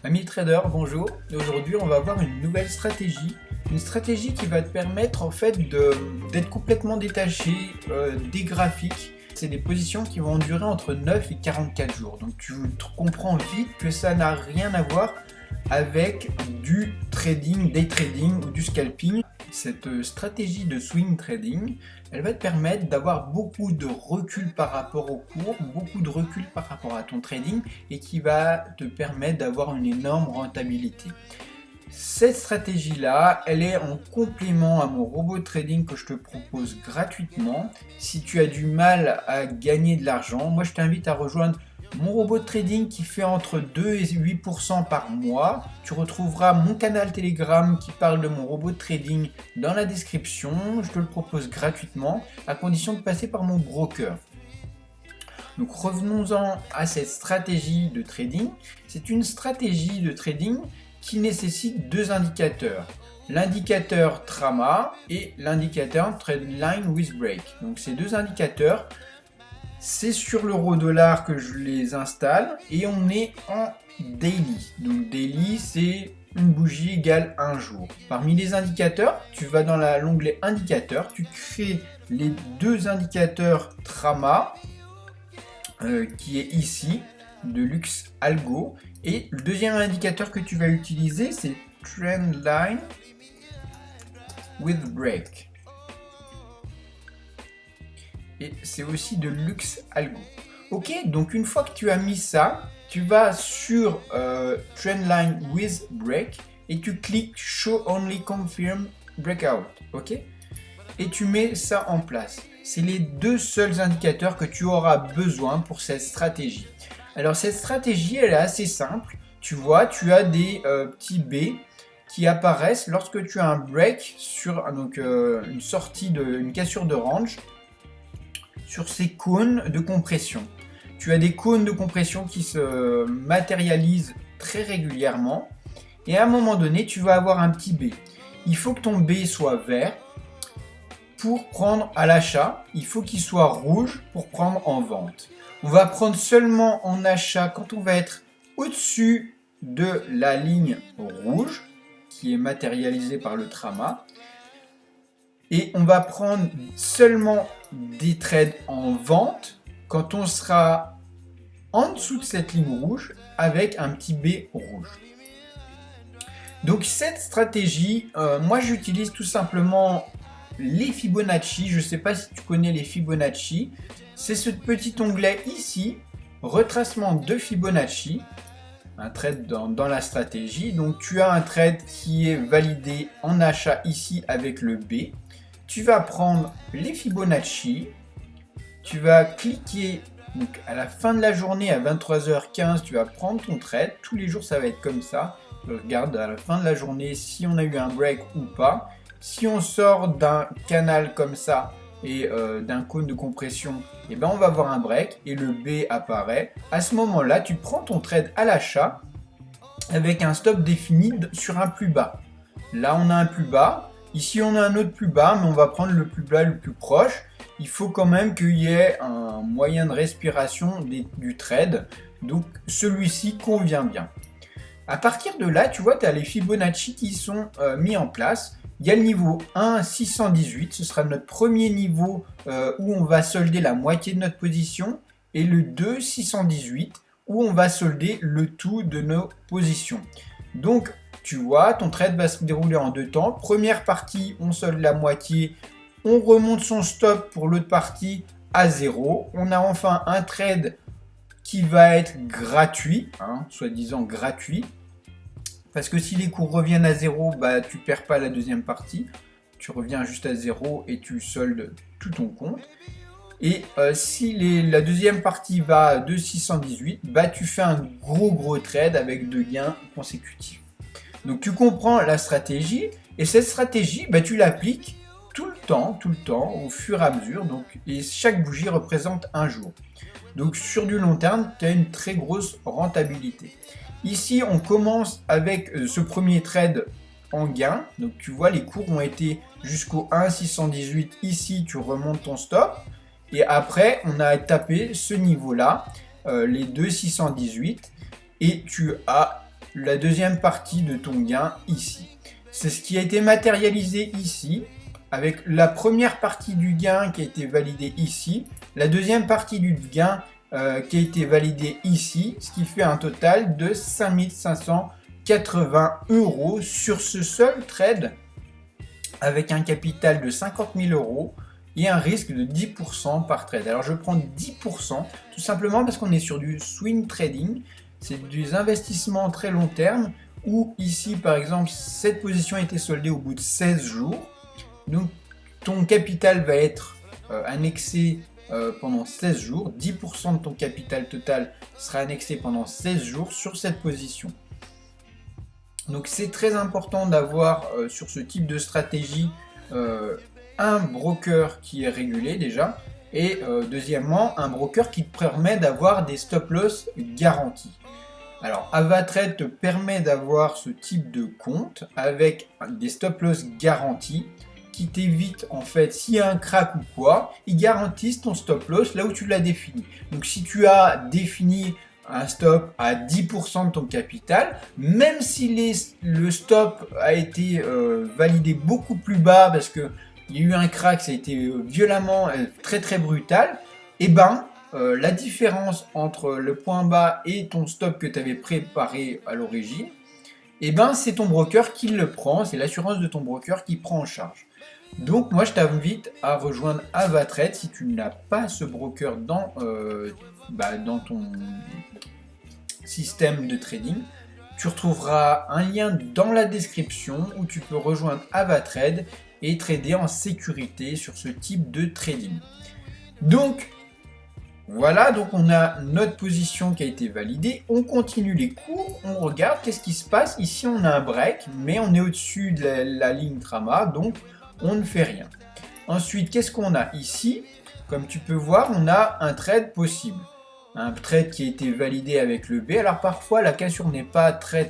Amis traders, bonjour. Aujourd'hui, on va voir une nouvelle stratégie. Une stratégie qui va te permettre en fait d'être complètement détaché des graphiques. C'est des positions qui vont durer entre 9 et 44 jours. Donc tu comprends vite que ça n'a rien à voir avec du trading, day trading ou du scalping. Cette stratégie de swing trading, elle va te permettre d'avoir beaucoup de recul par rapport au cours, beaucoup de recul par rapport à ton trading et qui va te permettre d'avoir une énorme rentabilité. Cette stratégie-là, elle est en complément à mon robot de trading que je te propose gratuitement. Si tu as du mal à gagner de l'argent, moi je t'invite à rejoindre mon robot de trading qui fait entre 2 et 8% par mois. Tu retrouveras mon canal Telegram qui parle de mon robot de trading dans la description. Je te le propose gratuitement à condition de passer par mon broker. Donc revenons-en à cette stratégie de trading. C'est une stratégie de trading qui nécessite deux indicateurs. L'indicateur Trama et l'indicateur Trendline with Break. Donc ces deux indicateurs, c'est sur l'euro-dollar que je les installe et on est en daily. Donc daily, c'est une bougie égale un jour. Parmi les indicateurs, tu vas dans l'onglet indicateurs, tu crées les deux indicateurs Trama qui est ici de Lux Algo, et le deuxième indicateur que tu vas utiliser c'est Trendline with Break. Et c'est aussi de Lux Algo. Ok, donc une fois que tu as mis ça, tu vas sur Trendline with Break et tu cliques Show Only Confirm Breakout. Ok, et tu mets ça en place. C'est les deux seuls indicateurs que tu auras besoin pour cette stratégie. Alors cette stratégie, elle est assez simple. Tu vois, tu as des petits B qui apparaissent lorsque tu as un break sur une sortie une cassure de range sur ces cônes de compression. Tu as des cônes de compression qui se matérialisent très régulièrement et à un moment donné, tu vas avoir un petit B. Il faut que ton B soit vert pour prendre à l'achat, il faut qu'il soit rouge pour prendre en vente. On va prendre seulement en achat quand on va être au-dessus de la ligne rouge qui est matérialisée par le Trama. Et on va prendre seulement des trades en vente quand on sera en dessous de cette ligne rouge avec un petit B rouge. Donc cette stratégie, moi j'utilise tout simplement les Fibonacci. Je ne sais pas si tu connais les Fibonacci. C'est ce petit onglet ici, retracement de Fibonacci, un trade dans la stratégie. Donc tu as un trade qui est validé en achat ici avec le B. Tu vas prendre les Fibonacci, tu vas cliquer donc à la fin de la journée à 23h15, tu vas prendre ton trade. Tous les jours ça va être comme ça. Regarde à la fin de la journée si on a eu un break ou pas. Si on sort d'un canal comme ça et d'un cône de compression, et ben on va avoir un break et le B apparaît. À ce moment-là, tu prends ton trade à l'achat avec un stop défini sur un plus bas. Là, on a un plus bas. Ici, on a un autre plus bas, mais on va prendre le plus bas le plus proche. Il faut quand même qu'il y ait un moyen de respiration du trade. Donc, celui-ci convient bien. À partir de là, tu vois, tu as les Fibonacci qui sont mis en place. Il y a le niveau 1 618, ce sera notre premier niveau où on va solder la moitié de notre position, et le 2 618 où on va solder le tout de nos positions. Donc tu vois, ton trade va se dérouler en deux temps. Première partie, on solde la moitié, on remonte son stop pour l'autre partie à 0. On a enfin un trade qui va être gratuit, soi-disant gratuit. Parce que si les cours reviennent à 0, bah, tu ne perds pas la deuxième partie. Tu reviens juste à 0 et tu soldes tout ton compte. Et si la deuxième partie va à 2,618, bah, tu fais un gros trade avec 2 gains consécutifs. Donc tu comprends la stratégie. Et cette stratégie, bah, tu l'appliques tout le temps, au fur et à mesure. Donc, et chaque bougie représente un jour. Donc sur du long terme, tu as une très grosse rentabilité. Ici, on commence avec ce premier trade en gain. Donc tu vois, les cours ont été jusqu'au 1,618. Ici, tu remontes ton stop. Et après, on a tapé ce niveau-là, les 2,618. Et tu as la deuxième partie de ton gain ici. C'est ce qui a été matérialisé ici, avec la première partie du gain qui a été validée ici, la deuxième partie du gain qui a été validée ici, ce qui fait un total de 5580 € sur ce seul trade, avec un capital de 50 000 € et un risque de 10% par trade. Alors je prends 10% tout simplement parce qu'on est sur du swing trading, c'est des investissements très long terme, où ici par exemple cette position a été soldée au bout de 16 jours, donc ton capital va être annexé pendant 16 jours, 10% de ton capital total sera annexé pendant 16 jours sur cette position. Donc c'est très important d'avoir sur ce type de stratégie un broker qui est régulé déjà, et deuxièmement un broker qui te permet d'avoir des stop loss garantis. Alors Avatrade te permet d'avoir ce type de compte avec des stop loss garantis qui t'évitent en fait, s'il y a un crack ou quoi, ils garantissent ton stop loss là où tu l'as défini. Donc si tu as défini un stop à 10% de ton capital, même si le stop a été validé beaucoup plus bas parce qu'il y a eu un crack, ça a été violemment très très brutal, et ben la différence entre le point bas et ton stop que tu avais préparé à l'origine, et ben c'est ton broker qui le prend, c'est l'assurance de ton broker qui prend en charge. Donc moi je t'invite à rejoindre Avatrade si tu n'as pas ce broker dans ton système de trading. Tu retrouveras un lien dans la description où tu peux rejoindre Avatrade et trader en sécurité sur ce type de trading. Donc voilà, donc on a notre position qui a été validée, on continue les cours, on regarde qu'est-ce qui se passe. Ici on a un break, mais on est au-dessus de la ligne Trama, donc on ne fait rien. Ensuite, qu'est-ce qu'on a ici? Comme tu peux voir, on a un trade possible. Un trade qui a été validé avec le B. Alors parfois la cassure n'est pas très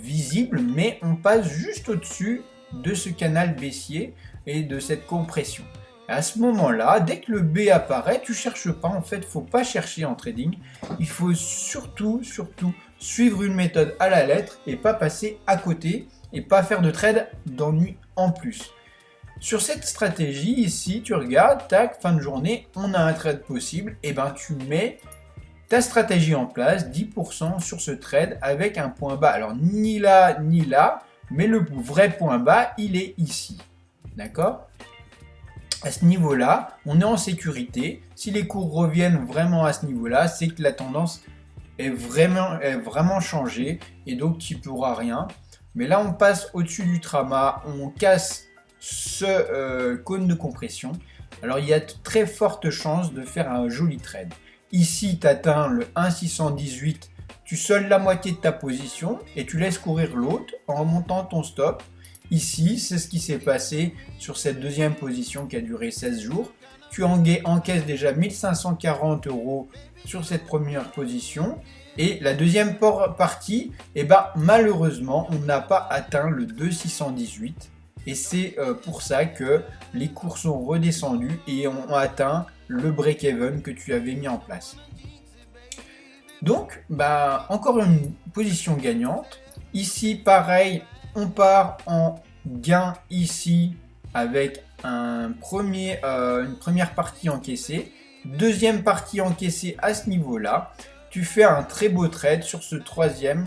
visible, mais on passe juste au-dessus de ce canal baissier et de cette compression. À ce moment-là, dès que le B apparaît, tu cherches pas, en fait, faut pas chercher en trading. Il faut surtout suivre une méthode à la lettre et pas passer à côté et pas faire de trade d'ennui en plus. Sur cette stratégie ici, tu regardes, tac, fin de journée, on a un trade possible, et ben tu mets ta stratégie en place, 10% sur ce trade avec un point bas. Alors ni là, mais le vrai point bas, il est ici. D'accord ? À ce niveau-là, on est en sécurité. Si les cours reviennent vraiment à ce niveau-là, c'est que la tendance est vraiment changée et donc tu ne pourras rien. Mais là, on passe au-dessus du Trama, on casse ce cône de compression. Alors, il y a de très fortes chances de faire un joli trade. Ici, tu atteins le 1,618, tu soldes la moitié de ta position et tu laisses courir l'autre en remontant ton stop. Ici, c'est ce qui s'est passé sur cette deuxième position qui a duré 16 jours. Tu encaisses déjà 1540 € sur cette première position. Et la deuxième partie, malheureusement, on n'a pas atteint le 2,618. Et c'est pour ça que les cours sont redescendus et ont atteint le break-even que tu avais mis en place. Donc, encore une position gagnante. Ici, pareil, on part en gain ici avec une première partie encaissée, deuxième partie encaissée à ce niveau-là. Tu fais un très beau trade sur ce troisième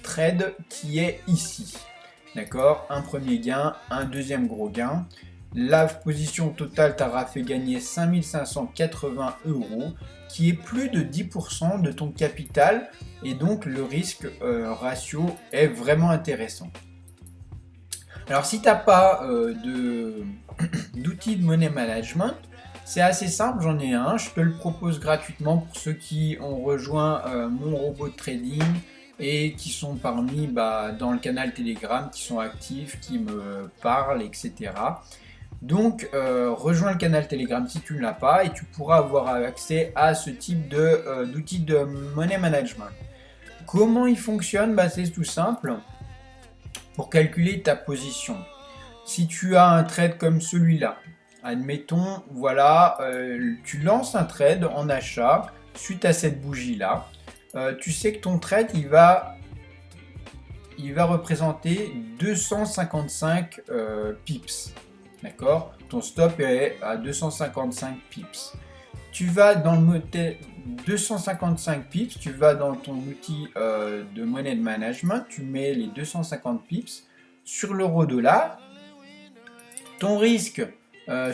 trade qui est ici. D'accord, un premier gain, un deuxième gros gain. La position totale t'aura fait gagner 5580 €, qui est plus de 10% de ton capital, et donc le risque ratio est vraiment intéressant. Alors si tu n'as pas d'outil de money management, c'est assez simple, j'en ai un, je te le propose gratuitement pour ceux qui ont rejoint mon robot de trading et qui sont parmi dans le canal Telegram, qui sont actifs, qui me parlent, etc. Donc rejoins le canal Telegram si tu ne l'as pas et tu pourras avoir accès à ce type d'outils de money management. Comment il fonctionne? C'est tout simple. Pour calculer ta position, si tu as un trade comme celui-là, admettons, voilà, tu lances un trade en achat suite à cette bougie-là. tu sais que ton trade il va représenter 255 pips. D'accord? Ton stop est à 255 pips. Tu vas dans le modèle 255 pips, tu vas dans ton outil de monnaie de management, tu mets les 250 pips sur l'euro-dollar. Ton risque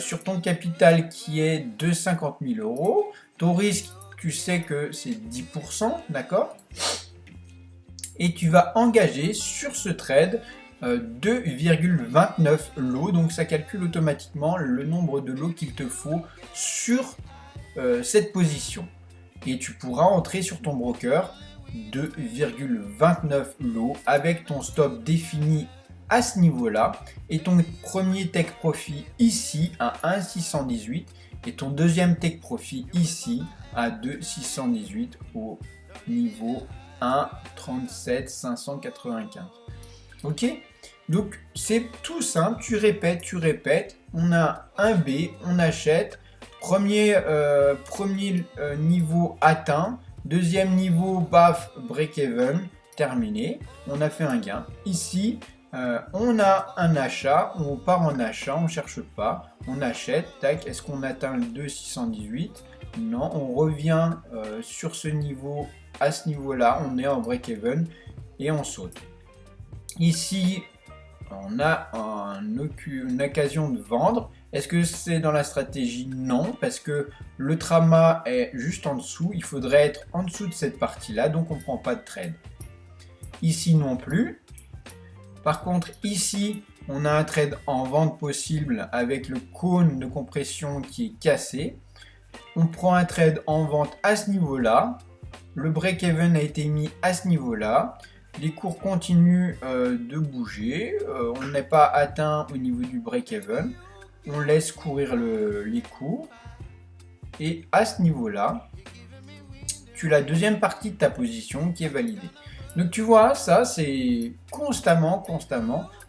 sur ton capital qui est de 50 000 euros, ton risque, tu sais que c'est 10%, d'accord? Et tu vas engager sur ce trade 2,29 lots, donc ça calcule automatiquement le nombre de lots qu'il te faut sur cette position. Et tu pourras entrer sur ton broker 2,29 lots avec ton stop défini à ce niveau-là et ton premier take profit ici à 1,618 et ton deuxième take profit ici à 2,618 au niveau 1,37 595. Ok? Donc c'est tout simple, tu répètes, on a un B, on achète, premier niveau atteint, deuxième niveau baf, break-even, terminé, on a fait un gain. Ici, on a un achat, on part en achat, on cherche pas, on achète, tac, est-ce qu'on atteint le 2,618? Non, on revient sur ce niveau, à ce niveau-là, on est en break-even et on saute. Ici, on a une occasion de vendre. Est-ce que c'est dans la stratégie? Non, parce que le trama est juste en dessous. Il faudrait être en dessous de cette partie-là, donc on ne prend pas de trade. Ici non plus. Par contre, ici, on a un trade en vente possible avec le cône de compression qui est cassé. On prend un trade en vente à ce niveau-là. Le break-even a été mis à ce niveau-là. Les cours continuent de bouger. On n'est pas atteint au niveau du break-even. On laisse courir les cours. Et à ce niveau-là, tu as la deuxième partie de ta position qui est validée. Donc tu vois, ça c'est constamment,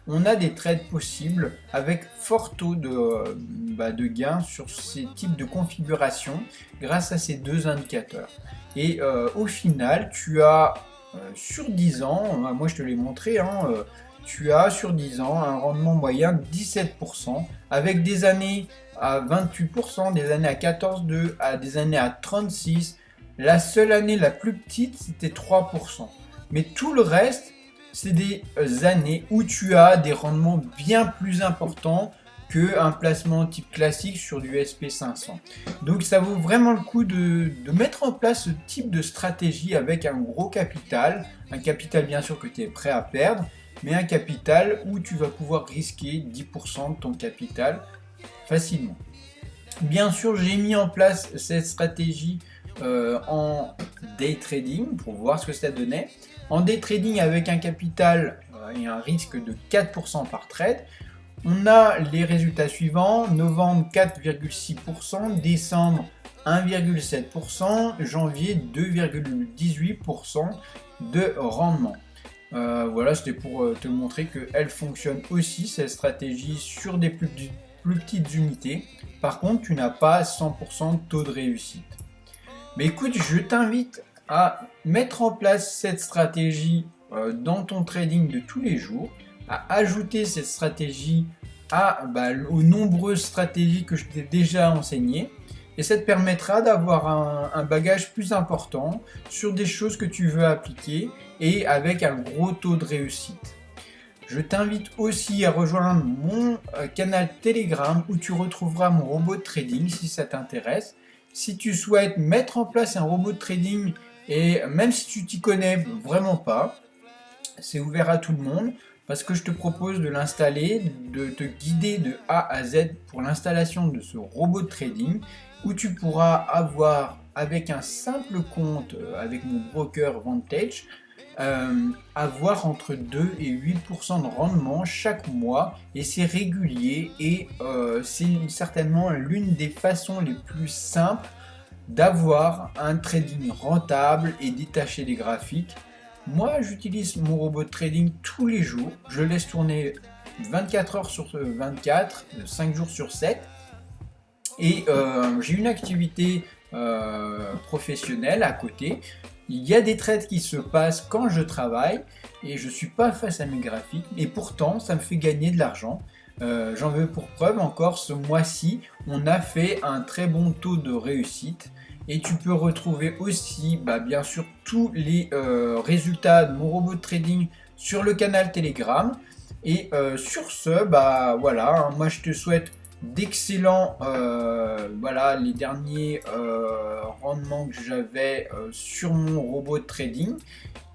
on a des trades possibles avec fort taux de gain sur ces types de configurations grâce à ces deux indicateurs. Et au final, tu as sur 10 ans, moi je te l'ai montré, tu as sur 10 ans un rendement moyen de 17%, avec des années à 28%, des années à 14,2%, à des années à 36%. La seule année la plus petite, c'était 3%. Mais tout le reste, c'est des années où tu as des rendements bien plus importants qu'un placement type classique sur du SP500. Donc ça vaut vraiment le coup de mettre en place ce type de stratégie avec un gros capital. Un capital bien sûr que tu es prêt à perdre, mais un capital où tu vas pouvoir risquer 10% de ton capital facilement. Bien sûr, j'ai mis en place cette stratégie en day trading pour voir ce que ça donnait. En day trading avec un capital et un risque de 4% par trade, on a les résultats suivants: novembre 4,6%, décembre 1,7%, janvier 2,18% de rendement. Voilà, c'était pour te montrer qu'elle fonctionne aussi, cette stratégie, sur des plus petites unités. Par contre, tu n'as pas 100% de taux de réussite. Mais écoute, je t'invite à mettre en place cette stratégie dans ton trading de tous les jours, à ajouter cette stratégie aux nombreuses stratégies que je t'ai déjà enseignées, et ça te permettra d'avoir un bagage plus important sur des choses que tu veux appliquer et avec un gros taux de réussite. Je t'invite aussi à rejoindre mon canal Telegram où tu retrouveras mon robot de trading si ça t'intéresse. Si tu souhaites mettre en place un robot de trading, et même si tu t'y connais vraiment pas, c'est ouvert à tout le monde parce que je te propose de l'installer, de te guider de A à Z pour l'installation de ce robot de trading où tu pourras avoir, avec un simple compte avec mon broker Vantage, avoir entre 2 et 8% de rendement chaque mois, et c'est régulier, et c'est certainement l'une des façons les plus simples d'avoir un trading rentable et détaché des graphiques. Moi, j'utilise mon robot de trading tous les jours, je le laisse tourner 24 heures sur 24, 5 jours sur 7, et j'ai une activité professionnelle à côté. Il y a des trades qui se passent quand je travaille et je ne suis pas face à mes graphiques, et pourtant ça me fait gagner de l'argent. J'en veux pour preuve encore ce mois-ci, on a fait un très bon taux de réussite. Et tu peux retrouver aussi, bien sûr, tous les résultats de mon robot de trading sur le canal Telegram. Et sur ce, voilà, hein, moi je te souhaite d'excellents, voilà, les derniers rendements que j'avais sur mon robot de trading.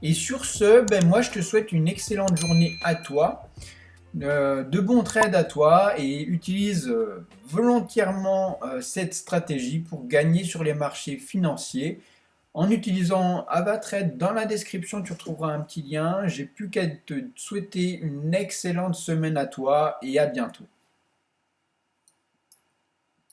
Et sur ce, moi je te souhaite une excellente journée à toi. De bons trades à toi et utilise volontairement cette stratégie pour gagner sur les marchés financiers. En utilisant AvaTrade, dans la description, tu retrouveras un petit lien. J'ai plus qu'à te souhaiter une excellente semaine à toi et à bientôt.